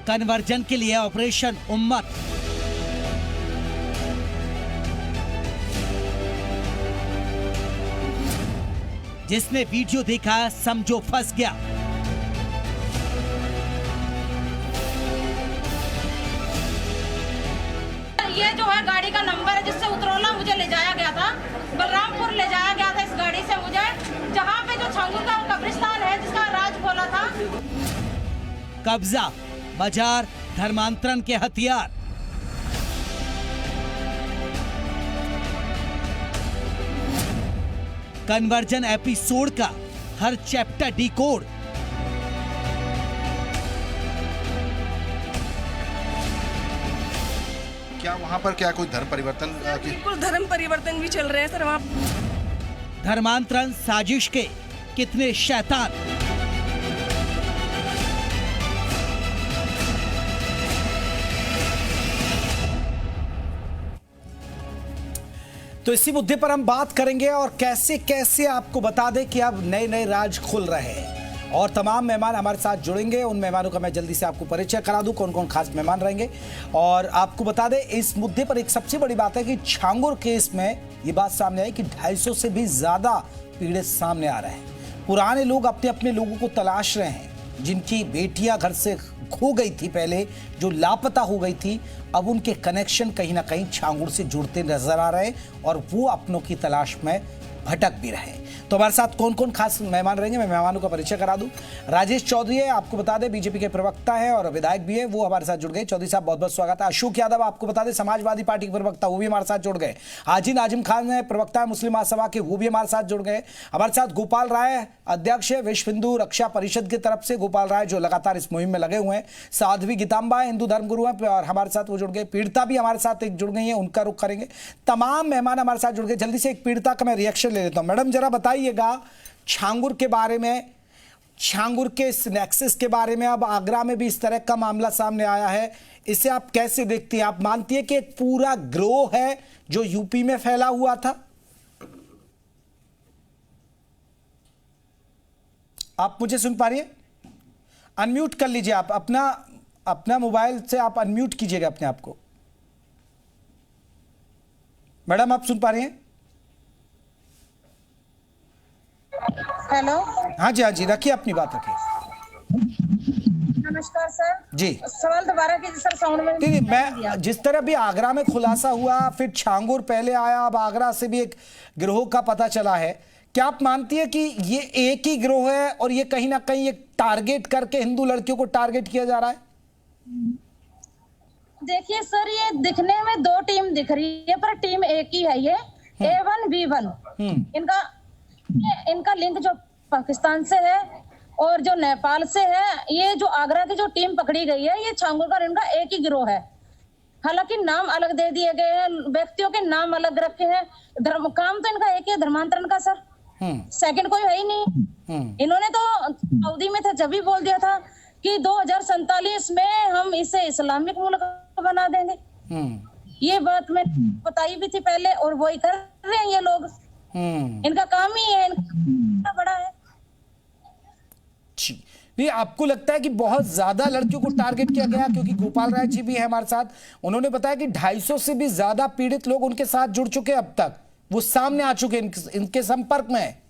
Conversion के लिए operation उम्मत। जिसने वीडियो देखा समझो फंस गया। ये जो है गाड़ी का नंबर है जिससे उतरौला मुझे ले जाया गया था, बलरामपुर ले जाया गया था इस गाड़ी से मुझे, जहाँ पे जो छांगुर का कब्रिस्तान है जिसका राज खोला था। कब्जा, बाजार, धर्मांतरण के हथियार। कन्वर्जन एपिसोड का हर चैप्टर डिकोड। क्या वहाँ पर क्या कोई धर्म परिवर्तन? बिल्कुल धर्म परिवर्तन भी चल रहे हैं सर वहाँ। धर्मांतरण साजिश के कितने शैतान। तो इसी मुद्दे पर हम बात करेंगे और कैसे कैसे आपको बता दें कि अब नए नए राज खुल रहे हैं और तमाम मेहमान हमारे साथ जुड़ेंगे। उन मेहमानों का मैं जल्दी से आपको परिचय करा दूं, कौन कौन खास मेहमान रहेंगे। और आपको बता दें इस मुद्दे पर एक सबसे बड़ी बात है कि छांगुर केस में ये बात सामने आई कि 250 से भी ज्यादा पीड़ित सामने आ रहे हैं। पुराने लोग अपने अपने लोगों को तलाश रहे हैं, जिनकी बेटियां घर से खो गई थी पहले, जो लापता हो गई थी, अब उनके कनेक्शन कहीं ना कहीं छांगुर से जुड़ते नजर आ रहे हैं और वो अपनों की तलाश में भटक भी रहे। तो हमारे साथ कौन कौन खास मेहमान रहेंगे, मैं मेहमानों का परिचय करा दूं। राजेश चौधरी है, आपको बता दें बीजेपी के प्रवक्ता हैं और विधायक भी है, वो हमारे साथ जुड़ गए। चौधरी साहब बहुत बहुत स्वागत है। अशोक यादव, आपको बता दें समाजवादी पार्टी के प्रवक्ता, वो भी हमारे साथ जुड़ गए। हाजी नाजिम खान है, प्रवक्ता है मुस्लिम महासभा के, वो भी हमारे साथ जुड़ गए। हमारे साथ गोपाल राय, अध्यक्ष है विश्व हिंदू रक्षा परिषद की तरफ से, गोपाल राय जो लगातार इस मुहिम में लगे हुए हैं। साध्वी गीतांबा हिंदू धर्मगुरु हैं और हमारे साथ वो जुड़ गए। पीड़िता भी हमारे साथ एक जुड़ गई है, उनका रुख करेंगे। तमाम मेहमान हमारे साथ जुड़ गए। जल्दी से एक पीड़िता का मैं रिएक्शन ले लेता हूं। मैडम जरा बताइएगा छांगुर के बारे में, छांगुर के इस नेक्सस के बारे में। अब आगरा में भी इस तरह का मामला सामने आया है, इसे आप कैसे देखती हैं? आप मानती है कि एक पूरा ग्रोह है जो यूपी में फैला हुआ था? आप मुझे सुन पा रही हैं? अनम्यूट कर लीजिए आप अपना मोबाइल से, आप अनम्यूट कीजिएगा अपने आप को। मैडम आप सुन पा रही हैं? हेलो। हाँ जी रखिए, अपनी बात रखिए। नमस्कार सर जी। सवाल दोबारा कीजिए सर, साउंड में नहीं, मैं जिस तरह भी आगरा में खुलासा हुआ, फिर छांगुर पहले आया, अब आगरा से भी एक गिरोह का पता चला है। क्या आप मानती है कि ये एक ही गिरोह है और ये कहीं ना कहीं एक टारगेट करके हिंदू लड़कियों को टारगेट किया जा रहा है? देखिए सर, ये दिखने में दो टीम दिख रही है पर टीम एक ही है। ये A1 B1 इनका लिंक जो पाकिस्तान से है और जो नेपाल से है। ये जो आगरा की जो टीम पकड़ी गई है, ये छांगुर का इनका एक ही गिरोह है। हालांकि नाम अलग दे दिए गए हैं, व्यक्तियों के नाम अलग रखे हैं, काम तो इनका एक ही है, धर्मांतरण का सर। सेकंड कोई है ही नहीं। इन्होंने तो सऊदी में था जब भी बोल दिया था कि 2047 में हम इसे इस्लामिक मुल्क बना देंगे। ये बात मैं बताई भी थी पहले और वही कर रहे हैं ये लोग। इनका काम ही है, इनका बड़ा है। नहीं, आपको लगता है कि बहुत ज्यादा लड़कियों को टारगेट किया गया? क्योंकि गोपाल राय जी भी है हमारे साथ, उन्होंने बताया कि 250 से भी ज्यादा पीड़ित लोग उनके साथ जुड़ चुके अब तक, वो सामने आ चुके, इनके संपर्क में है।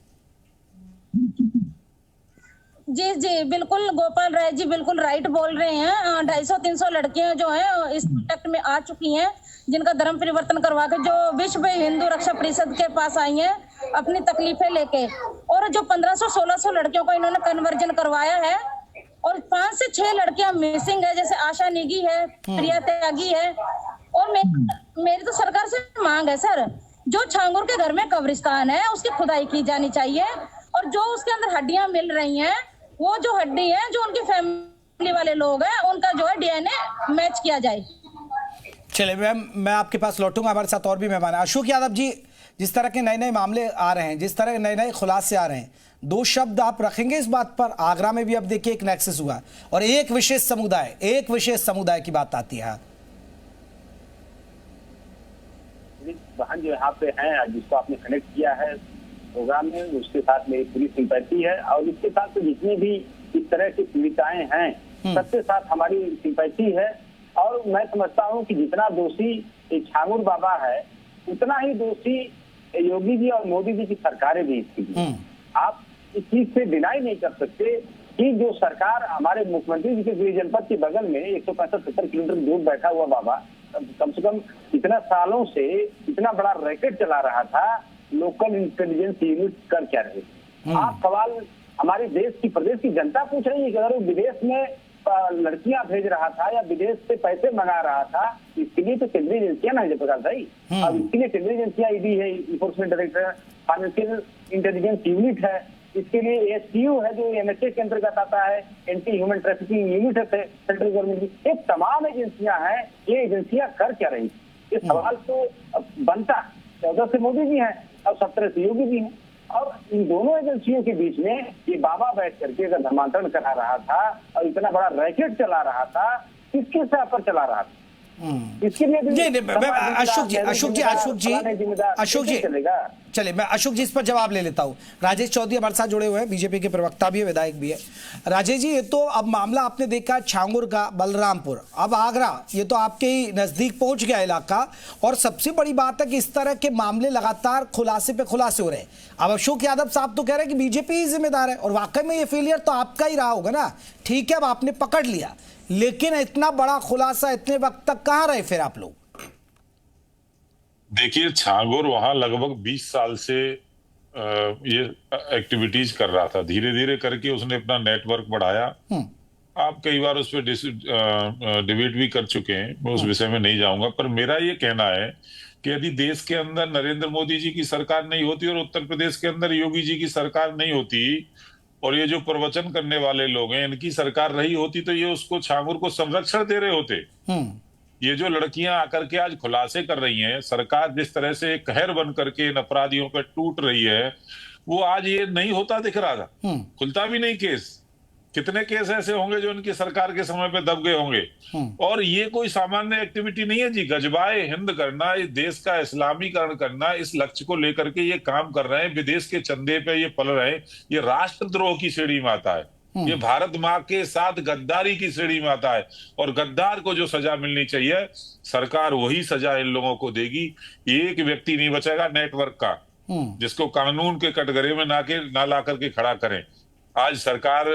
जी बिल्कुल, गोपाल राय जी बिल्कुल राइट बोल रहे हैं। 250-300 लड़कियां जो हैं इस कांटेक्ट में आ चुकी हैं, जिनका धर्म परिवर्तन करवा के जो विश्व हिंदू रक्षा परिषद के पास आई हैं अपनी तकलीफें लेके। और जो 1500-1600 लड़कियों को इन्होंने कन्वर्जन करवाया है और 5 से 6 लड़कियां मिसिंग है, जैसे आशा निगी है, प्रिया त्यागी है। और मेरी तो सरकार से मांग है सर, जो छांगुर के घर में कब्रिस्तान है उसकी खुदाई की जानी चाहिए और जो उसके अंदर हड्डियां मिल रही हैं, वो जो हड्डी है जो उनकी फैमिली वाले लोग हैं, उनका जो है DNA मैच किया जाए। चलिए मैम, मैं आपके पास लौटूंगा। हमारे साथ और भी मेहमान हैं। अशोक यादव जी, जिस तरह के नए नए मामले आ रहे हैं, जिस तरह के नए नए खुलासे आ रहे हैं, दो शब्द आप रखेंगे इस बात पर? आगरा में भी अब देखिए एक नेक्सस हुआ और एक विशेष समुदाय की बात आती है। बहन जो यहाँ पे हैं, जिसको आपने कनेक्ट किया है प्रोग्राम में, उसके साथ मेरी पूरी सिंपैथी है। और इसके साथ तो जितनी भी इस इस तरह की पीड़िताएं हैं सबके साथ हमारी सिंपैथी है। और मैं समझता हूं कि जितना दोषी छांगुर बाबा है उतना ही दोषी योगी जी और मोदी जी की सरकारें भी इसकी। आप इस चीज से डिनाई नहीं कर सकते कि जो सरकार हमारे मुख्यमंत्री जी के गृह जनपद के बगल में 165-70 किलोमीटर दूर बैठा हुआ बाबा कम से कम इतना सालों से इतना बड़ा रैकेट चला रहा था, लोकल इंटेलिजेंस यूनिट कर क्या रहे। आप सवाल हमारे देश की प्रदेश की जनता पूछ रही है कि अगर वो विदेश में लड़कियां भेज रहा था या विदेश से पैसे मंगा रहा था, इसके लिए तो केंद्रीय एजेंसियां ना जयप्रकाश भाई। अब इसके लिए केंद्रीय एजेंसियां ईडी है, enforcement director, financial intelligence unit है, इसके लिए एसटीयू है जो एनएचए के अंतर्गत आता है, एंटी ह्यूमन ट्रैफिकिंग यूनिट है सेंट्रल गवर्नमेंट की। ये तमाम एजेंसियां हैं, ये एजेंसियां कर क्या रही? ये सवाल तो बनता 14 से मोदी जी हैं और 17 से योगी जी हैं। और इन दोनों एजेंसियों के बीच में ये बाबा बैठ करके अगर धर्मांतरण करा रहा था और इतना बड़ा रैकेट चला रहा था, किसके सर पर चला रहा था? इसके लिए अशोक जी चलिए मैं अशोक जी इस पर जवाब ले लेता हूं। राजेश चौधरी हमारे साथ जुड़े हुए हैं, बीजेपी के प्रवक्ता भी है, विधायक भी है। राजेश जी, ये तो अब मामला आपने देखा छांगुर का, बलरामपुर, अब आगरा, ये तो आपके ही नजदीक पहुंच गया इलाका। और सबसे बड़ी बात है कि इस तरह के मामले लगातार खुलासे पे खुलासे हो रहे हैं। अब अशोक यादव साहब तो कह रहे हैं कि बीजेपी ही जिम्मेदार है, और वाकई में ये फेलियर तो आपका ही रहा होगा ना। ठीक है, अब आपने पकड़ लिया, लेकिन इतना बड़ा खुलासा इतने वक्त तक कहां रहे फिर आप लोग? देखिए, छांगुर वहां लगभग 20 साल से ये एक्टिविटीज कर रहा था। धीरे धीरे करके उसने अपना नेटवर्क बढ़ाया। आप कई बार उस पर डिबेट भी कर चुके हैं, मैं उस विषय में नहीं जाऊंगा। पर मेरा ये कहना है कि यदि देश के अंदर नरेंद्र मोदी जी की सरकार नहीं होती और उत्तर प्रदेश के अंदर योगी जी की सरकार नहीं होती और ये जो प्रवचन करने वाले लोग हैं इनकी सरकार रही होती, तो ये उसको छांगुर को संरक्षण दे रहे होते। ये जो लड़कियां आकर के आज खुलासे कर रही हैं, सरकार जिस तरह से कहर बन करके इन अपराधियों पर टूट रही है, वो आज ये नहीं होता दिख रहा था। खुलता भी नहीं केस। कितने केस ऐसे होंगे जो इनकी सरकार के समय पे दब गए होंगे। और ये कोई सामान्य एक्टिविटी नहीं है जी। गजबाए हिंद करना, इस देश का इस्लामीकरण करना, इस लक्ष्य को लेकर के ये काम कर रहे हैं। विदेश के चंदे पे ये पल रहे हैं। ये राष्ट्रद्रोह की श्रेणी में आता है। ये भारत माँ के साथ गद्दारी की श्रेणी में आता है। और गद्दार को जो सजा मिलनी चाहिए, सरकार वही सजा इन लोगों को देगी। एक व्यक्ति नहीं बचेगा नेटवर्क का जिसको कानून के कटघरे में ना ला करके खड़ा करें। आज सरकार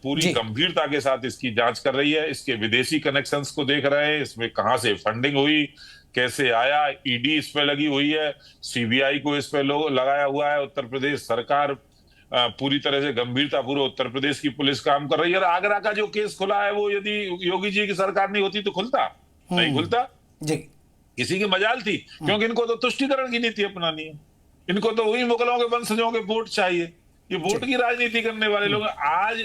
पूरी गंभीरता के साथ इसकी जांच कर रही है। इसके विदेशी कनेक्शंस को देख रहे हैं, इसमें कहां से फंडिंग हुई, कैसे आया। ईडी इस पे लगी हुई है, सीबीआई को इस पे लगाया हुआ है। उत्तर प्रदेश सरकार पूरी तरह से गंभीरता पूर्वक उत्तर प्रदेश की पुलिस काम कर रही है। और आगरा का जो केस खुला है वो यदि योगी जी की सरकार नहीं होती तो खुलता नहीं खुलता जी। किसी की मजाल थी, क्योंकि इनको तो तुष्टिकरण की नीति अपनानी है। इनको तो वही मुगलों के वंशजों के वोट चाहिए। ये वोट की राजनीति करने वाले लोग। आज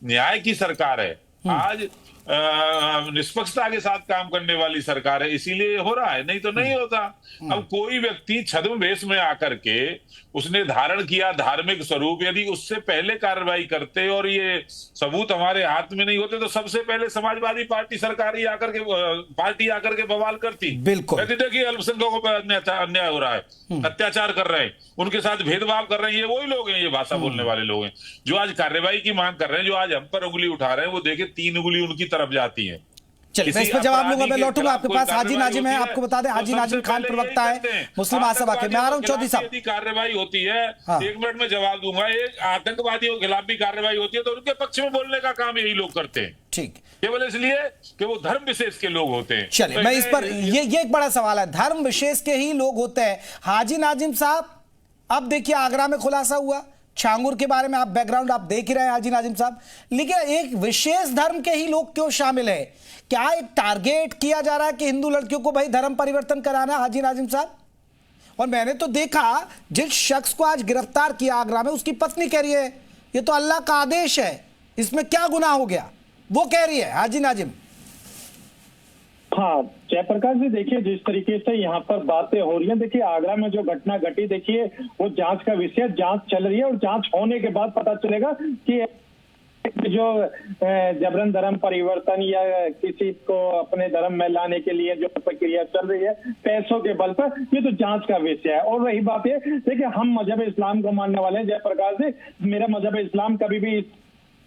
न्याय की सरकार है, आज निष्पक्षता के साथ काम करने वाली सरकार है, इसीलिए हो रहा है, नहीं तो नहीं होता। अब कोई व्यक्ति छद्म वेश में आकर के उसने धारण किया धार्मिक स्वरूप, यदि उससे पहले कार्रवाई करते और ये सबूत हमारे हाथ में नहीं होते तो सबसे पहले समाजवादी पार्टी सरकार ही आकर के बवाल करती। बिल्कुल। देखिए अल्पसंख्यकों पर अन्याय हो रहा है, अत्याचार कर रहे हैं, उनके साथ भेदभाव कर रहे हैं। ये वही लोग हैं, ये भाषा बोलने वाले लोग हैं जो आज कार्रवाई की मांग कर रहे हैं। जो आज हम पर उंगली उठा रहे हैं, वो देखे 3 उंगली उनकी तरफ जाती है। चलिए मैं इस पर जवाब लूंगा। मैं लौटूंगा आपके पास। हाजी नाजिम है, आपको बता दें, हाजी नाजिम खान प्रवक्ता है मुस्लिम महासभा के। मैं आ रहा हूं चौधरी साहब। यदि कार्रवाई होती है, 1 मिनट में जवाब दूंगा। एक आतंकवादियों के खिलाफ भी कार्रवाई होती है तो उनके पक्ष में बोलने का काम यही लोग करते हैं। ठीक, केवल इसलिए कि वो धर्म विशेष के लोग होते हैं। चलिए मैं इस पर ये एक बड़ा सवाल है, धर्म विशेष के ही लोग होते हैं। हाजी नाजिम साहब, अब देखिए आगरा में खुलासा हुआ, छांगुर के बारे में आप बैकग्राउंड आप देख ही रहे हैं हाजी नाजिम साहब, लेकिन एक विशेष धर्म के ही लोग क्यों शामिल है? क्या एक टारगेट किया जा रहा है कि हिंदू लड़कियों को भाई धर्म परिवर्तन कराना, हाजी नाजिम साहब? और मैंने तो देखा जिस शख्स को आज गिरफ्तार किया आगरा में, उसकी पत्नी कह रही है ये तो अल्लाह का आदेश है, इसमें क्या गुनाह हो गया, वो कह रही है। हाजी नाजिम। हाँ जयप्रकाश जी, देखिए जिस तरीके से यहाँ पर बातें हो रही हैं, देखिए आगरा में जो घटना घटी, देखिए वो जांच का विषय, जांच चल रही है और जांच होने के बाद पता चलेगा कि जो जबरन धर्म परिवर्तन या किसी को अपने धर्म में लाने के लिए जो प्रक्रिया चल रही है पैसों के बल पर, ये तो जांच का विषय है। और रही बात ये, देखिए हम मजहब इस्लाम को मानने वाले हैं जयप्रकाश जी, मेरा मजहब इस्लाम कभी भी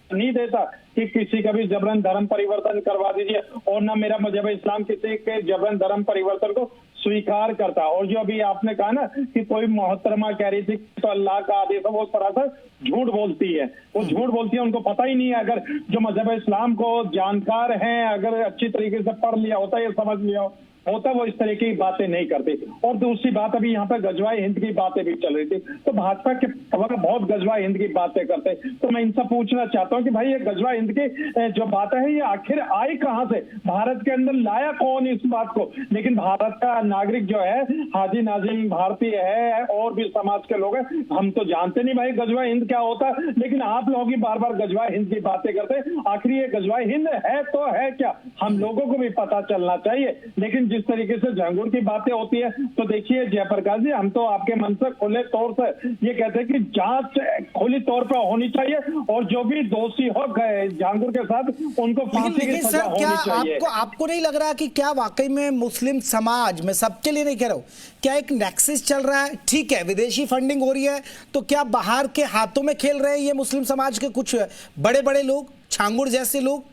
नहीं देता कि किसी का भी जबरन धर्म परिवर्तन करवा दीजिए, और ना मेरा मजहब इस्लाम किसी के जबरन धर्म परिवर्तन को स्वीकार करता। और जो अभी आपने कहा ना कि कोई मोहतरमा कह रही थी तो अल्लाह का आदेश है, वो सरासर झूठ बोलती है, वो झूठ बोलती है, उनको पता ही नहीं है। अगर जो मजहब इस्लाम को जानकार हैं, अगर अच्छी तरीके से पढ़ लिया होता, ये समझ लिया होता, वो इस तरह की बातें नहीं करते। और दूसरी बात, अभी यहाँ पर गजवाए हिंद की बातें भी चल रही थी, तो भाजपा के बहुत गजवाए हिंद की बातें करते, तो मैं इनसे पूछना चाहता हूँ कि भाई ये गजवाए हिंद की जो बातें है, ये आखिर आई कहाँ से? भारत के अंदर लाया कौन इस बात को? लेकिन भारत का नागरिक जो है, हाजी नाजिम भारतीय है और भी समाज के लोग हैं, हम तो जानते नहीं भाई गजवाए हिंद क्या होता, लेकिन आप लोग ही बार बार गजवाए हिंद की बातें करते। आखिर ये गजवाए हिंद है तो है क्या? हम लोगों को भी पता चलना चाहिए। लेकिन जिस तरीके से झांगुर की बातें होती है, तो देखिए जयप्रकाश जी, हम तो आपके मन से खुले तौर से ये कहते हैं कि जांच खुली तौर पर होनी चाहिए, और जो भी दोषी हो गए झांगुर के साथ, उनको फांसी की सजा होनी चाहिए। आपको नहीं लग रहा कि क्या वाकई में मुस्लिम समाज, मैं सबके लिए नहीं कह रहा हूं, क्या एक नेक्सस चल रहा है? ठीक है, विदेशी फंडिंग हो रही है, तो क्या बाहर के हाथों में खेल रहे हैं ये मुस्लिम समाज के कुछ बड़े बड़े लोग, झांगुर जैसे लोग?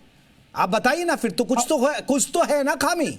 आप बताइए ना, फिर तो कुछ तो है ना खामी।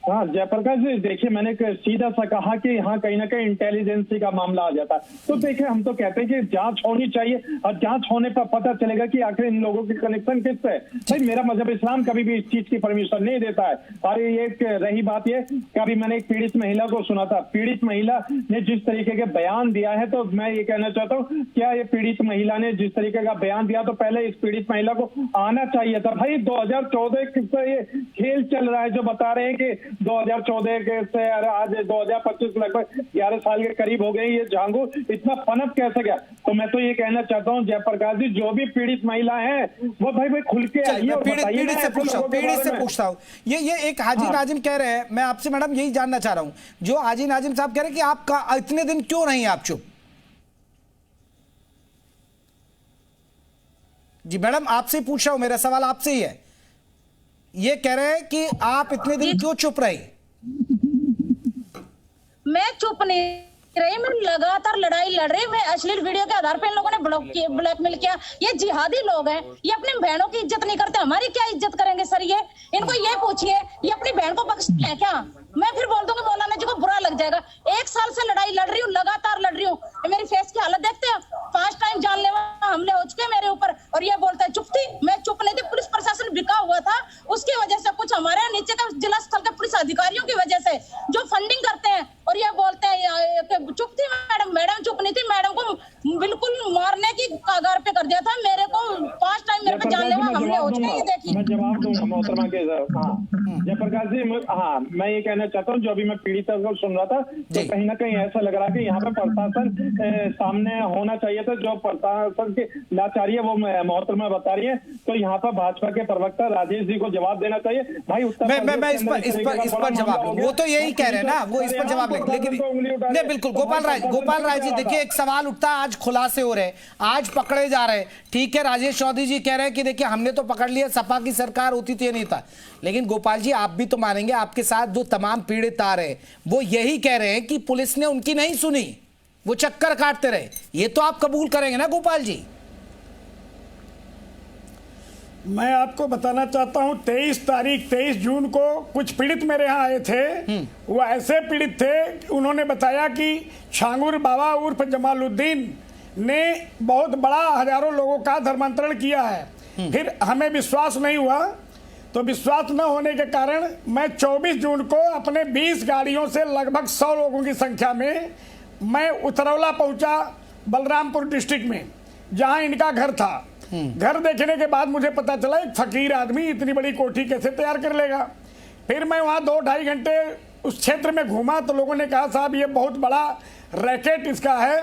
हाँ जयप्रकाश जी, देखिए मैंने सीधा सा कहा कि यहाँ कहीं ना कहीं इंटेलिजेंसी का मामला आ जाता है। तो देखिए हम तो कहते हैं कि जांच होनी चाहिए, और जांच होने पर पता चलेगा कि आखिर इन लोगों के कनेक्शन किससे है। भाई मेरा मजहब इस्लाम कभी भी इस चीज की परमिशन नहीं देता है। और ये रही बात ये, कभी मैंने एक पीड़ित महिला को सुना था, पीड़ित महिला ने जिस तरीके के बयान दिया है, तो मैं ये कहना चाहता हूँ, क्या ये पीड़ित महिला ने जिस तरीके का बयान दिया, तो पहले इस पीड़ित महिला को आना चाहिए था। भाई 2014 से ये खेल चल रहा है, जो बता रहे हैं कि 2014 के से आज 2025 लगभग 11 साल के करीब हो गए, ये झांगुर इतना पनप कैसे गया? तो मैं तो ये कहना चाहता हूँ जयप्रकाश जी, जो भी पीड़ित महिला है वो भाई खुल के आइए और बताइए। पीड़ित से पूछता हूँ, ये एक हाजी नाजिम कह रहे हैं, मैं आपसे मैडम यही जानना चाह रहा हूँ, जो हाजी नाजिम साहब कह रहे हैं कि आपका इतने दिन क्यों नहीं आप चुप? जी मैडम आपसे पूछ रहा हूं, मेरा सवाल आपसे ही है। ये कह रहे हैं कि आप इतने दिन क्यों चुप रही? मैं चुप नहीं रही, मैं लगातार लड़ाई लड़ रही। मैं अश्लील वीडियो के आधार पर इन लोगों ने ब्लैकमेल किया। ये जिहादी लोग हैं, ये अपनी बहनों की इज्जत नहीं करते, हमारी क्या इज्जत करेंगे सर? ये इनको ये पूछिए, ये अपनी बहन को बख्शते हैं क्या? मैं फिर बोल दूंगी मौलाना जी को बुरा लग जाएगा। 1 साल से लड़ाई लड़ रही हूँ, लगातार लड़ रही हूँ। मेरी फेस की हालत देखते हैं, 5 टाइम जानलेवा हमले हो चुके मेरे ऊपर, और ये बोलता है चुप थी। मैं चुप नहीं थी, पुलिस प्रशासन बिका हुआ था, उसकी वजह से, कुछ हमारे नीचे का जिला स्तर के पुलिस अधिकारियों की वजह से जो फंडिंग करते हैं, और ये बोलते हैं चुप थी मैडम चुप नहीं थी। मैडम को बिल्कुल मारने की कगार पे कर दिया था। मेरे को 5 टाइम मेरे पे जानलेवा हमले हो चुके हैं। देखिए मैं जवाब दूंगा मोहतरमा के। जयप्रकाश जी, हाँ मैं ये कहना चाहता हूँ, जो अभी मैं पीड़ित को सुन रहा था, तो कहीं ना कहीं ऐसा लग रहा है कि यहाँ पे प्रशासन सामने होना चाहिए था। जो प्रशासन की लाचारी है वो मोहतरमा बता रही है, तो यहाँ पर भाजपा के प्रवक्ता राजेश जी को जवाब देना चाहिए। भाई मैं इस पर जवाब, वो तो यही कह रहे हैं ना, वो इस पर जवाब लेकिन नहीं, बिल्कुल गोपाल राय जी, देखिए एक सवाल उठता है, आज खुलासे हो रहे, आज पकड़े जा रहे, ठीक है। राजेश चौधरी जी कह रहे हैं कि देखिए हमने तो पकड़ लिया, सपा की सरकार होती तो ये नहीं था। लेकिन गोपाल जी आप भी तो मानेंगे, आपके साथ जो तमाम पीड़ित आ रहे वो यही कह रहे हैं कि पुलिस ने उनकी नहीं सुनी, वो चक्कर काटते रहे। ये तो आप कबूल करेंगे ना गोपाल जी? मैं आपको बताना चाहता हूं, 23 जून को कुछ पीड़ित मेरे यहाँ आए थे। वो ऐसे पीड़ित थे, उन्होंने बताया कि झांगुर बाबा उर्फ जमालुद्दीन ने बहुत बड़ा हजारों लोगों का धर्मांतरण किया है। फिर हमें विश्वास नहीं हुआ, तो विश्वास न होने के कारण मैं 24 जून को अपने 20 गाड़ियों से लगभग 100 लोगों की संख्या में मैं उतरौला पहुंचा, बलरामपुर डिस्ट्रिक्ट में, जहां इनका घर था। घर देखने के बाद मुझे पता चला एक फकीर आदमी इतनी बड़ी कोठी कैसे तैयार कर लेगा। फिर मैं वहां 2-2.5 घंटे उस क्षेत्र में घूमा, तो लोगों ने कहा साहब ये बहुत बड़ा रैकेट इसका है,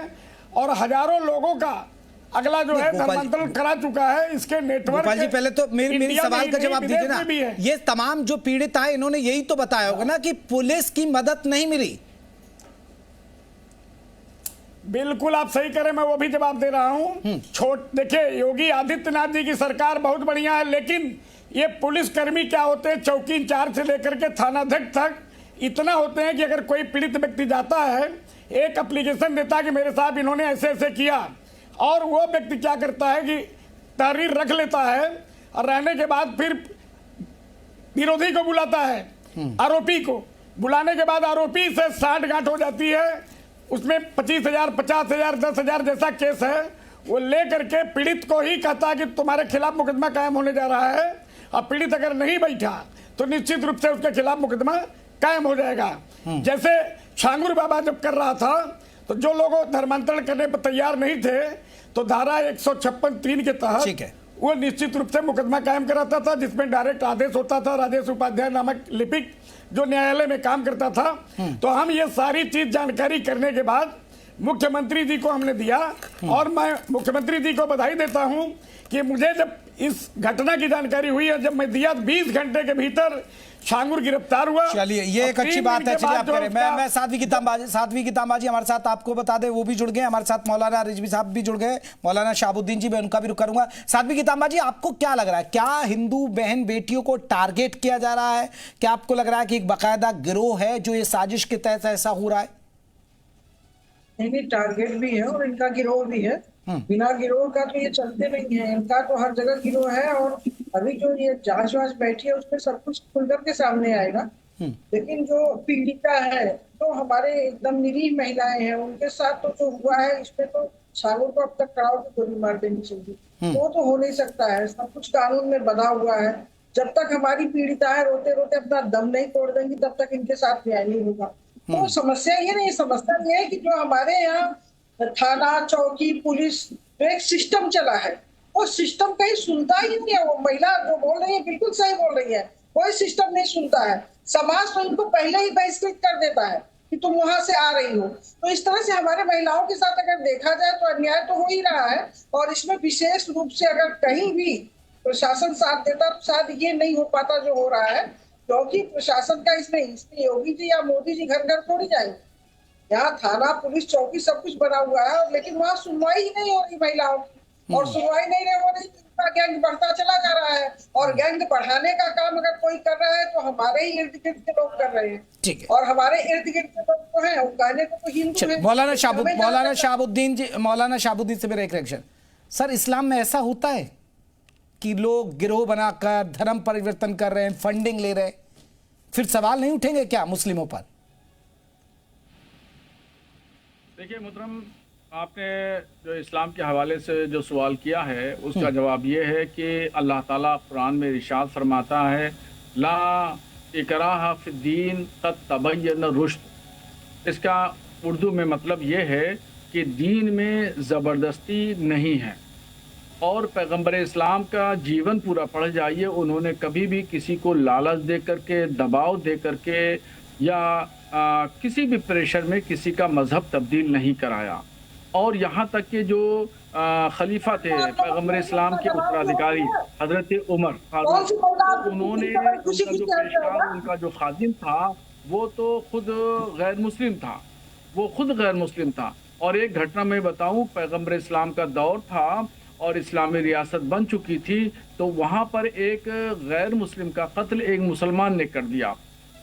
और हजारों लोगों का अगला जो है धर्मांतरण करा चुका है। इसके नेटवर्क। गोपाल जी पहले तो मेरी सवाल का जवाब दीजिए ना, ये तमाम जो पीड़ित आए इन्होंने यही तो बताया होगा ना कि पुलिस की मदद नहीं मिली। बिल्कुल आप सही करें, मैं वो भी जवाब दे रहा हूं। देखिए योगी आदित्यनाथ जी की सरकार बहुत बढ़िया है, लेकिन ये पुलिसकर्मी क्या होते हैं, चौकी इंचार्ज से लेकर के थानाध्यक्ष तक इतना होते हैं कि अगर कोई पीड़ित व्यक्ति जाता है, एक एप्लीकेशन देता है कि मेरे साहब इन्होंने ऐसे ऐसे किया, और वो व्यक्ति क्या करता है कि तहरीर रख लेता है और रहने के बाद फिर विरोधी को बुलाता है, आरोपी को बुलाने के बाद आरोपी से साठ-गांठ हो जाती है, उसमें 25,000, 50,000, 10,000 जैसा केस है वो ले करके पीड़ित को ही कहता है कि तुम्हारे खिलाफ मुकदमा कायम होने जा रहा है, और पीड़ित अगर नहीं बैठा तो निश्चित रूप से उसके खिलाफ मुकदमा कायम हो जाएगा। जैसे छांगुर बाबा जब कर रहा था तो जो लोग धर्मांतरण करने पर तैयार नहीं थे तो धारा 156(3) के तहत वो निश्चित रूप से मुकदमा कायम कराता था, जिसमें डायरेक्ट आदेश होता था। राजेश उपाध्याय नामक लिपिक जो न्यायालय में काम करता था। तो हम ये सारी चीज जानकारी करने के बाद मुख्यमंत्री जी को हमने दिया, और मैं मुख्यमंत्री जी को बधाई देता हूं कि मुझे जब इस घटना की जानकारी हुई है, जब मैं दिया 20 घंटे के भीतर छांगुर गिरफ्तार हुआ। चलिए ये एक अच्छी बात है। चलिए आप करें, मैं साध्वी की तांबाजी हमारे साथ, आपको बता दें वो भी जुड़ गए हमारे साथ, मौलाना रिजवी साहब भी जुड़ गए, मौलाना शहाबुद्दीन जी, मैं उनका भी रुख करूंगा। साध्वी की तांबाजी, आपको क्या लग रहा है, क्या हिंदू बहन बेटियों को टारगेट किया जा रहा है? क्या आपको लग रहा है कि एक बाकायदा गिरोह है जो ये साजिश के तहत ऐसा हो रहा है? नहीं, टारगेट भी है और इनका गिरोह भी है। बिना गिरोह का तो ये चलते नहीं है, इनका तो हर जगह गिरोह है। और अभी जो ये जांच वाच बैठी है उसमें सब कुछ खुलकर के सामने आएगा। लेकिन जो पीड़िता है तो हमारे एकदम निरीह महिलाएं हैं, उनके साथ तो जो हुआ है इसमें तो छांगुर को अब तक खड़ा होकर गोली मार देनी चाहिए। वो तो हो नहीं सकता है, सब कुछ कानून में बंधा हुआ है। जब तक हमारी पीड़िता है रोते रोते अपना दम नहीं तोड़ देंगी तब तक इनके साथ न्याय नहीं होगा। तो समस्या ये नहीं, समस्या ये है कि जो हमारे यहाँ थाना, चौकी, पुलिस, तो एक सिस्टम चला है, वो सिस्टम कहीं सुनता ही नहीं है। वो महिला जो बोल रही है बिल्कुल सही बोल रही है, कोई सिस्टम नहीं सुनता है। समाज तो इनको पहले ही बहिष्कृत कर देता है कि तुम वहां से आ रही हो। तो इस तरह से हमारे महिलाओं के साथ अगर देखा जाए तो अन्याय तो हो ही रहा है। और इसमें विशेष रूप से अगर कहीं भी प्रशासन साथ देता तो शायद ये नहीं हो पाता जो हो रहा है, क्योंकि प्रशासन का इसमें योगी जी या मोदी जी घर घर थोड़ी जाएंगे। यहाँ थाना, पुलिस, चौकी सब कुछ बना हुआ है, और लेकिन वहाँ सुनवाई ही नहीं हो रही महिलाओं की। और सुनवाई नहीं हो रही तो गैंग बढ़ता चला जा रहा है। और गैंग बढ़ाने का काम अगर कोई कर रहा है तो हमारे ही इर्द गिर्द के लोग कर रहे हैं। और हमारे इर्द गिर्द के लोग तो हैं, वो कहने को तो हिंदू हैं। मौलाना शहाबुद्दीन से मेरा एक रिएक्शन। सर, इस्लाम में ऐसा होता है कि लोग गिरोह बनाकर धर्म परिवर्तन कर रहे हैं, फंडिंग ले रहे हैं, फिर सवाल नहीं उठेंगे क्या मुस्लिमों पर? देखिए मुहतरम, आपने जो इस्लाम के हवाले से जो सवाल किया है उसका जवाब ये है कि अल्लाह ताला कुरान में इरशाद फरमाता है, ला इकराह फिद्दीन क़द तबय्यन रुश्द। इसका उर्दू में मतलब ये है कि दीन में ज़बरदस्ती नहीं है। और पैगंबर इस्लाम का जीवन पूरा पढ़ जाइए, उन्होंने कभी भी किसी को लालच दे करके, दबाव दे करके या किसी भी प्रेशर में किसी का मजहब तब्दील नहीं कराया। और यहाँ तक कि जो खलीफा थे पैगंबर इस्लाम के उत्तराधिकारी हजरत उमर फारूक, उन्होंने उनका जो पेशकार, उनका जो खादिम था वो तो खुद गैर मुस्लिम था, वो खुद गैर मुस्लिम था। और एक घटना मैं बताऊं, पैगंबर इस्लाम का दौर था और इस्लामी रियासत बन चुकी थी, तो वहाँ पर एक गैर मुस्लिम का कत्ल एक मुसलमान ने कर दिया।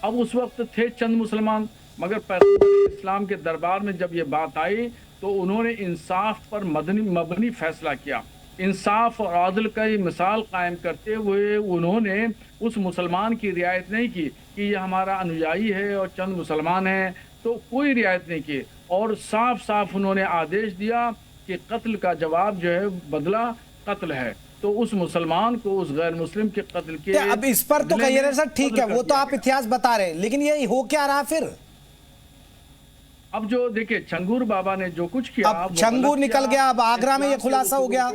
अब उस वक्त थे चंद मुसलमान, मगर पैगंबर इस्लाम के दरबार में जब ये बात आई तो उन्होंने इंसाफ पर मबनी फैसला किया। इंसाफ और आदल का ये मिसाल कायम करते हुए उन्होंने उस मुसलमान की रियायत नहीं की कि ये हमारा अनुयायी है और चंद मुसलमान हैं, तो कोई रियायत नहीं की। और साफ साफ उन्होंने आदेश दिया कि कत्ल का जवाब जो है, बदला कत्ल है। तो उस मुसलमान को उस गैर मुस्लिम के कत्ल के, अब इस पर तो कहिए ना सर, ठीक है वो तो आप इतिहास बता रहे हैं, लेकिन ये हो क्या रहा फिर? अब जो देखिए छंगूर बाबा ने जो कुछ किया, अब छंगूर निकल गया, अब आगरा में ये खुलासा हो गया।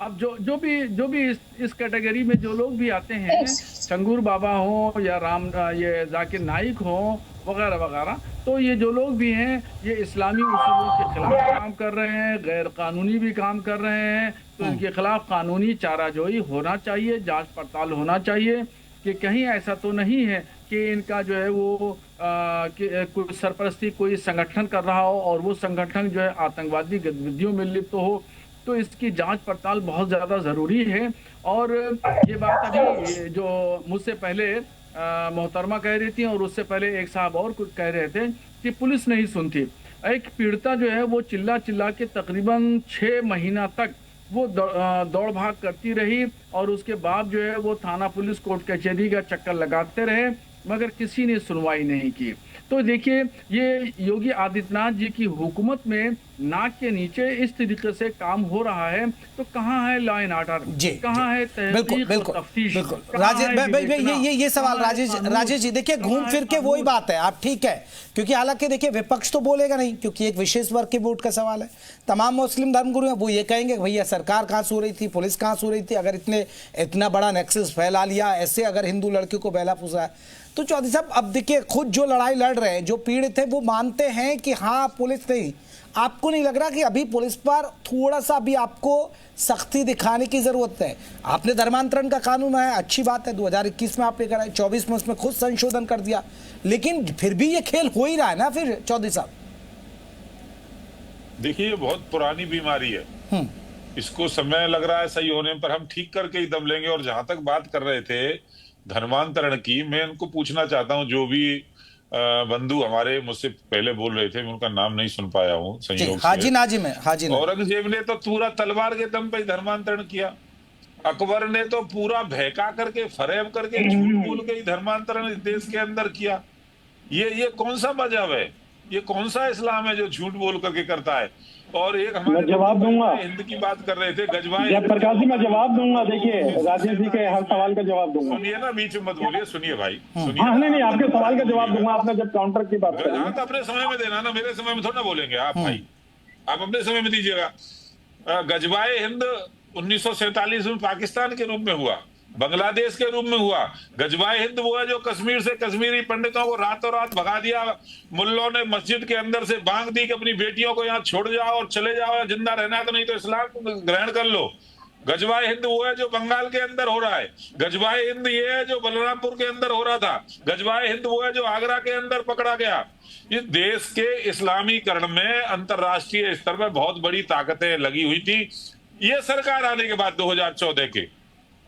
अब जो भी इस कैटेगरी में जो लोग भी आते हैं, छंगूर बाबा हो या ये जाकिर नाइक हो वगैरह वगैरह, तो ये जो लोग भी हैं ये इस्लामी उसूलों के खिलाफ काम कर रहे हैं, गैर कानूनी भी काम कर रहे हैं। तो इनके खिलाफ कानूनी चाराजोई होना चाहिए, जांच पड़ताल होना चाहिए कि कहीं ऐसा तो नहीं है कि इनका जो है वो कोई सरपरस्ती कोई संगठन कर रहा हो और वो संगठन जो है आतंकवादी गतिविधियों में लिप्त हो। तो इसकी जांच पड़ताल बहुत ज़्यादा ज़रूरी है। और ये बात अभी जो मुझसे पहले मोहतरमा कह रही थी और उससे पहले एक साहब और कुछ कह रहे थे कि पुलिस नहीं सुनती। एक पीड़िता जो है वो चिल्ला चिल्ला के तकरीबन 6 महीना तक वो दौड़ भाग करती रही और उसके बाद जो है वो थाना पुलिस कोर्ट कचहरी का चक्कर लगाते रहे, मगर किसी ने सुनवाई नहीं की। तो देखिए, ये योगी आदित्यनाथ जी की हुकूमत में नाक के नीचे इस तरीके से काम हो रहा है, तो कहाँ है लॉ एंड ऑर्डर, कहाँ है तहकीक और तफ्तीश? ये सवाल राजेश जी, देखिए घूम फिर के वही बात है, आप ठीक है, क्योंकि हालांकि देखिए विपक्ष तो बोलेगा नहीं, क्योंकि एक विशेष वर्ग के वोट का सवाल है। तमाम मुस्लिम धर्मगुरु हैं, वो ये कहेंगे भैया सरकार कहाँ सो रही थी, पुलिस कहाँ सो रही थी, अगर इतना बड़ा नेक्सस फैला लिया, ऐसे अगर हिंदू लड़कियों को बहला फुसा है। तो चौधरी साहब, अब देखिए खुद जो लड़ाई लड़ रहे हैं, जो पीड़ित है, वो मानते हैं कि हाँ पुलिस नहीं, आपको नहीं लग रहा कि अभी पुलिस पर थोड़ा सा अभी आपको सख्ती दिखाने की जरूरत है? आपने धर्मांतरण का कानून है, अच्छी बात है, 2021 में आपने कराया, 24 में उसमें खुद संशोधन कर दिया, लेकिन फिर भी ये खेल हो ही रहा है ना फिर चौधरी साहब? देखिए, ये बहुत पुरानी बीमारी है, इसको समय लग रहा है सही होने पर, हम ठीक करके ही दम लेंगे। और जहां तक बात कर रहे थे धर्मांतरण की, मैं उनको पूछना चाहता हूं, जो भी बंधु हमारे मुझसे पहले बोल रहे थे, मैं उनका नाम नहीं सुन पाया हूं संयोग से। औरंगजेब ने तो पूरा तलवार के दम पे धर्मांतरण किया, अकबर ने तो पूरा बहका करके फरेब करके झूठ बोल के ही धर्मांतरण इस देश के अंदर किया। ये कौन सा मजहब है, ये कौन सा इस्लाम है जो झूठ बोल करके करता है? और एक हमारे जवाब दूंगा, हिंद की बात कर रहे थे, गजवाए जयप्रकाश जी, मैं जवाब दूंगा। देखिए राजेश जी के हर सवाल का जवाब दूंगा। सुनिए ना, बीच में मत बोलिए, सुनिए भाई, सुनिए। हाँ नहीं, आपके सवाल का जवाब दूंगा, आपने जब काउंटर की बात करी। हाँ, तो अपने समय में देना ना, मेरे समय में थोड़ा बोलेंगे आप भाई, आप अपने समय में दीजिएगा। गजवाए हिंद 1947 में पाकिस्तान के रूप में हुआ, बांग्लादेश के रूप में हुआ। गजवाए हिंद वो है जो कश्मीर से कश्मीरी पंडितों को रातों रात भगा दिया, मुल्लों ने मस्जिद के अंदर से बांग दी कि अपनी बेटियों को यहाँ छोड़ जाओ और चले जाओ, जिंदा रहना है तो, नहीं तो इस्लाम ग्रहण कर लो। गजवाए हिंद वो है जो बंगाल के अंदर हो रहा है। गजवाए हिंद ये है जो बलरामपुर के अंदर हो रहा था। गजवाए हिंद वो है जो आगरा के अंदर पकड़ा गया। इस देश के इस्लामीकरण में अंतरराष्ट्रीय स्तर पर बहुत बड़ी ताकतें लगी हुई थी। ये सरकार आने के बाद 2014 के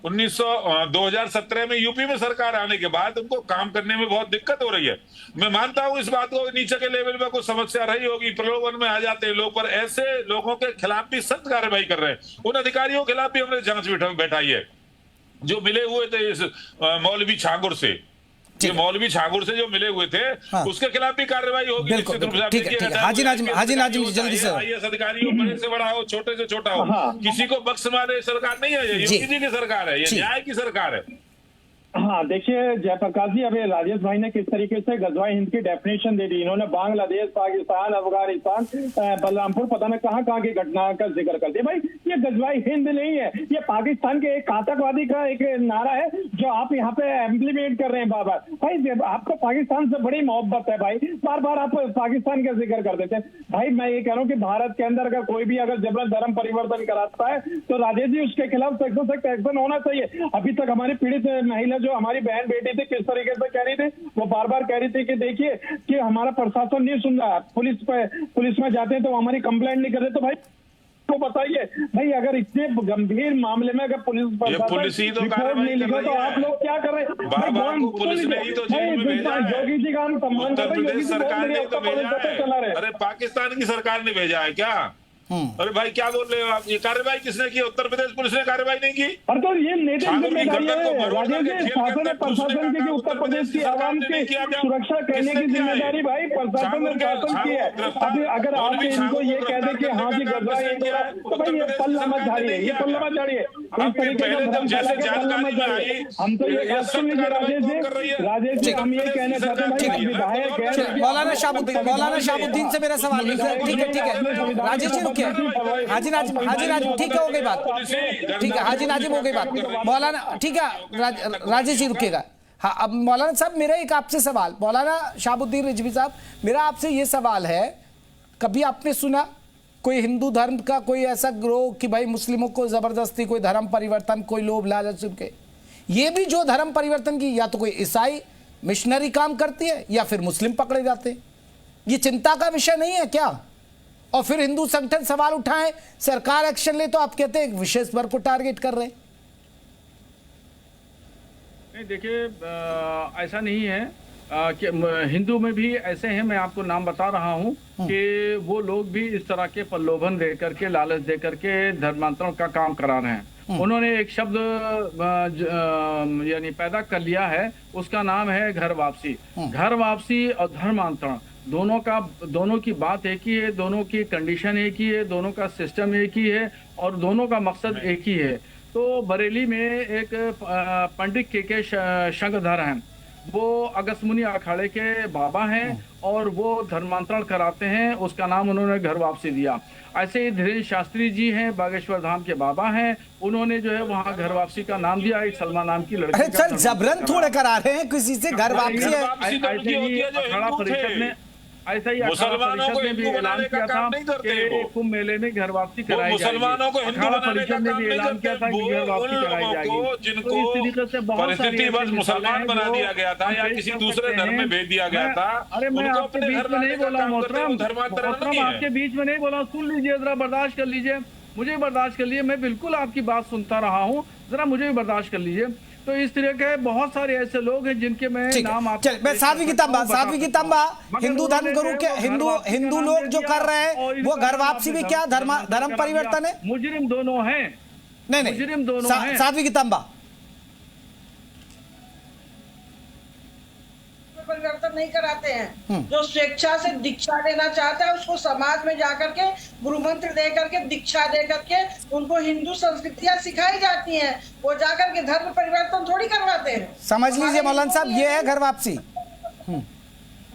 2017 में यूपी में सरकार आने के बाद उनको काम करने में बहुत दिक्कत हो रही है। मैं मानता हूं इस बात को, नीचे के लेवल में कोई समस्या रही होगी, प्रलोभन में आ जाते हैं लोग, पर ऐसे लोगों के खिलाफ भी सख्त कार्रवाई कर रहे हैं। उन अधिकारियों के खिलाफ भी हमने जांच बैठाई है जो मिले हुए थे इस मौलवी छांगुर से, ये मौलवी छांगुर से जो मिले हुए थे, हाँ। उसके खिलाफ भी कार्रवाई होगी। हाजी नाजिम जल्दी से, आईएएस अधिकारी हो, बड़े से बड़ा हो, छोटे से छोटा हो, हाँ। किसी को बख्श मारे सरकार नहीं है, ये योगी जी की सरकार है, ये न्याय की सरकार है। हाँ देखिए जयप्रकाश जी, अभी राजेश भाई ने किस तरीके से गजवाए हिंद की डेफिनेशन दे दी। इन्होंने बांग्लादेश, पाकिस्तान, अफगानिस्तान, बलरामपुर, पता नहीं कहाँ कहाँ की घटना का जिक्र कर दिया। भाई ये गजवाए हिंद नहीं है, ये पाकिस्तान के एक आतंकवादी का एक नारा है जो आप यहाँ पे इम्प्लीमेंट कर रहे हैं बार बार। भाई आपको पाकिस्तान से बड़ी मोहब्बत है भाई, बार बार आप पाकिस्तान का जिक्र कर देते हैं। भाई मैं ये कह रहा हूँ कि भारत के अंदर अगर कोई भी अगर जबरन धर्म परिवर्तन कराता है तो राजेश जी उसके खिलाफ सख्त से सख्त एक्शन होना चाहिए। अभी तक हमारी पीड़ित महिला जो हमारी बहन बेटी थी किस तरीके से कह रही थी, वो बार बार कह रही थी कि देखिए कि हमारा प्रशासन नहीं सुन रहा, पुलिस में जाते हैं तो हमारी कंप्लेंट नहीं कर रहे। तो भाई को बताइए भाई, अगर इतने गंभीर मामले में अगर पुलिस रिपोर्ट नहीं लिखा तो आप लोग क्या कर रहे हैं? योगी जी का हम सम्मान कर रहे हैं, चला रहे। अरे पाकिस्तान की सरकार ने भेजा है क्या? अरे भाई क्या बोल रहे हो आप? ये कार्रवाई किसने की? उत्तर प्रदेश पुलिस ने कार्रवाई नहीं की? अरे तो ये नेटिव जिम्मेदारी है राजेश जी, शासन है प्रशासन की, उत्तर प्रदेश की आवाम की सुरक्षा करने की जिम्मेदारी भाई प्रशासन ने शासन की है। अभी अगर आप इनको ये कह दें कि हाँ जी गजवाए तो भाई ये पल्ला मत झाड़िए, ये पल्ला मत झाड़िए, इस तरीके का पल्ला मत झाड़िए। हम तो ये एक्शन लीजिए राजेश जी, हम ये कहना चाहते हैं भाई विधायक है। मौलाना शाहबुद्दीन से मेरा सवाल, ठीक है राजेश जी, हाजी नाजिम ठीक है, हो गई बात, ठीक है हाजी नाजिम हो गई बात, मौलाना ठीक है राजेश जी रुकेगा। हाँ अब मौलाना साहब मेरा एक आपसे सवाल, मौलाना शाहबुद्दीन रिजवी साहब मेरा आपसे ये सवाल है, कभी आपने सुना कोई हिंदू धर्म का कोई ऐसा ग्रोह कि भाई मुस्लिमों को जबरदस्ती कोई धर्म परिवर्तन, कोई लोभ लालच के, ये भी जो धर्म परिवर्तन की या तो कोई ईसाई मिशनरी काम करती है या फिर मुस्लिम पकड़े जाते हैं, ये चिंता का विषय नहीं है क्या? और फिर हिंदू संगठन सवाल उठाएं, सरकार एक्शन ले तो आप कहते हैं एक विशेष वर्ग को टारगेट कर रहे हैं। नहीं देखिए ऐसा नहीं है, कि हिंदू में भी ऐसे हैं, मैं आपको नाम बता रहा हूँ कि वो लोग भी इस तरह के प्रलोभन दे करके, लालच दे करके धर्मांतरण का काम करा रहे हैं। उन्होंने एक शब्द यानी पैदा कर लिया है, उसका नाम है घर वापसी। घर वापसी और धर्मांतरण दोनों की बात एक ही है, दोनों की कंडीशन एक ही है, दोनों का सिस्टम एक ही है और दोनों का मकसद एक ही है। तो बरेली में एक पंडित के शंखधर हैं, वो अगस्मुनि अखाड़े के बाबा हैं और वो धर्मांतरण कराते हैं, उसका नाम उन्होंने घर वापसी दिया। ऐसे ही धीरेन्द्र शास्त्री जी हैं, बागेश्वर धाम के बाबा हैं, उन्होंने जो है वहाँ घर वापसी का नाम दिया एक सलमा नाम की लड़की। अरे सर, जबरन थोड़े करा रहे हैं किसी से घर वापसी है। ऐसे ही अखाड़ा परिषद ने ऐसा ही मुसलमानों को भी ऐलान किया था कि कुंभ मेले में घर वापसी कराई जाएगी। मुसलमानों को हिंदू बनाने का काम नहीं करते। वो जिनको परिस्थिति बस मुसलमान बना दिया गया था या किसी दूसरे धर्म में भेज दिया गया था, उनको अपने बीच में नहीं बोला मोहतरम, आपके बीच में नहीं बोला, सुन लीजिए, जरा बर्दाश्त कर लीजिए, मुझे बर्दाश्त कर लीजिए, मैं बिल्कुल आपकी बात सुनता रहा हूँ, जरा मुझे भी बर्दाश्त कर लीजिए। तो इस तरह के बहुत सारे ऐसे लोग हैं जिनके मैं नाम आप मैं साध्वी की तंबा हिंदू धर्म गुरु के हिंदू लोग जो कर रहे हैं वो घर वापसी भी क्या धर्म परिवर्तन है? मुजरिम दोनों हैं। नहीं मुजरिम दोनों हैं। साध्वी की तंबा परिवर्तन नहीं कराते हैं। जो स्वेच्छा से दीक्षा लेना चाहता है उसको समाज में जाकर के गुरु मंत्र दे करके, दीक्षा दे करके उनको हिंदू संस्कृतियां सिखाई जाती हैं, वो जाकर के धर्म परिवर्तन थोड़ी करवाते हैं। समझ लीजिए मौलाना साहब, ये है घर वापसी।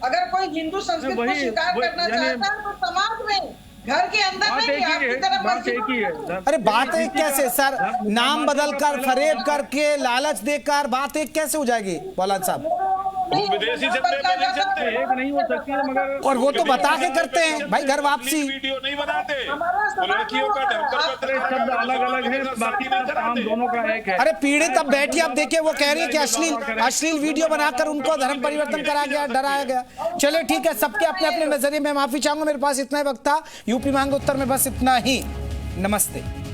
अगर कोई हिंदू संस्कृति को स्वीकार करना चाहता है तो समाज में, घर के अंदर नहीं, आपकी तरफ मस्जिद। अरे बात एक कैसे सर, नाम बदलकर, फरेब करके, लालच देकर बात एक कैसे हो जाएगी मौलाना साहब? वो विदेशी चंदे पे नहीं चलते, एक नहीं हो सकती है, मगर और वो तो बता के करते हैं भाई घर वापसी। वीडियो नहीं बनाते, लड़कियों का शब्द अलग अलग है, बाकी काम दोनों का एक है। अरे पीड़ित अब बैठिए, अब देखिए वो कह रही है कि अश्लील वीडियो बनाकर उनको धर्म परिवर्तन कराया गया, डराया गया। चलिए ठीक है, सबके अपने अपने नजरिए में माफी चाहूंगा, मेरे पास इतना ही वक्त था। यूपी मांगे उत्तर में बस इतना ही। नमस्ते।